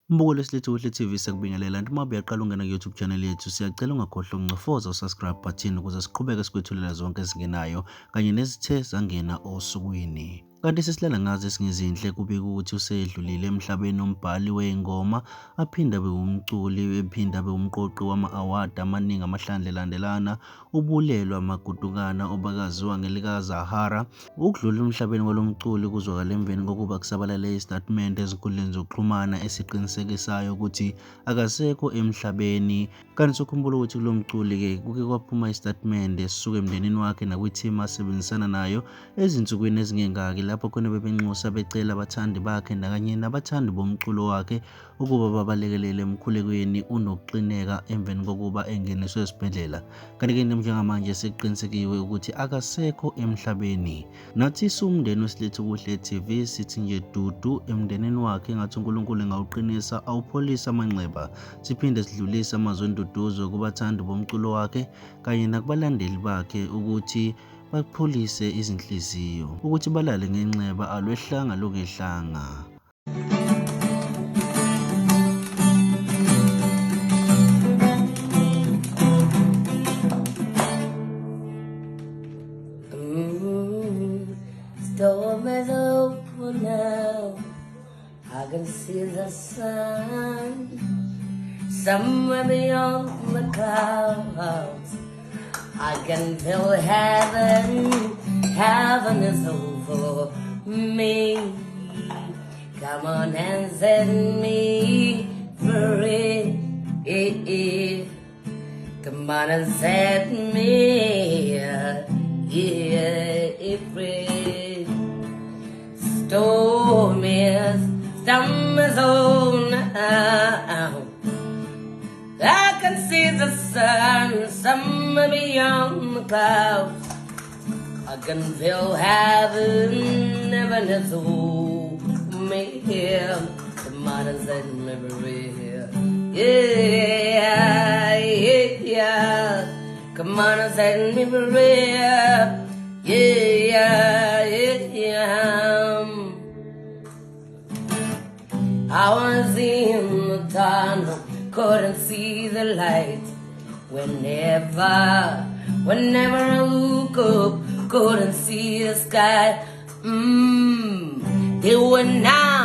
Mbuko lesilethu kuhle TV sakubingelela nti uma uyaqala ungena ku YouTube channel yethu siyacela ungakhohlwa ukuncofoza usubscribe button ukuze siqhubeke sikwethulela zonke ezingenayo kanye nezithe zangena osukwini. Kanti sesilela ngazi esingezinhle kubika ukuthi usedlulile emhlabeni umbhali wengoma aphinda abe umculi ephinda abe umqoqi wama-award amaningi amahlandla elandelana ubulelwa amagutukana obakaziwa ngelika uZAHARA. Ukudlula emhlabeni kwalomculi kuzwakala emveni kokuba kusabalale istatement ezinkundleni zokuxhumana esiqinisekisayo ukuthi akasekho emhlabeni. Kanti sokhumbula ukuthi kulo mculi-ke kuke kwaphuma istatement esisuka emndenini wakhe nakwithima asebenzisana nayo ezinsukwini ezingengaki lapho khona bebenxusa becela abathandi bakhe kanye nabathandi bomculo wakhe ukuba babalekelele emkhulekweni unokuxineka emveni kokuba engeniswe esibhedlela. Kanti-ke njengamanje sekuqinisekiwe ukuthi akasekho emhlabeni. Nathi sumndeni wesilethu kuhle TV sithi nje dudu emndenini wakhe ngathi uNkulunkulu engawuqinisa awupholisa amanxeba. Siphinde sidlulise amazwi enduduzo kubathandi bomculo wakhe kanye nakubalandeli bakhe ukuthi bapholise izinhliziyo ukuthi balale ngenxeba alwehlanga lokehlanga. Storm is over now. I can see the sun somewhere beyond the clouds. I can feel heaven. Heaven is over me. Come on and set me free. Come on and set me free. Storm is over now. I can see the sun somewhere beyond the clouds. I can feel heaven, heaven is over me here. Come on and set me free. Yeah, yeah, yeah. Come on and set me free. Yeah, yeah, yeah. I was in the tunnel, couldn't see the light. Whenever I look up, couldn't see the sky. They were now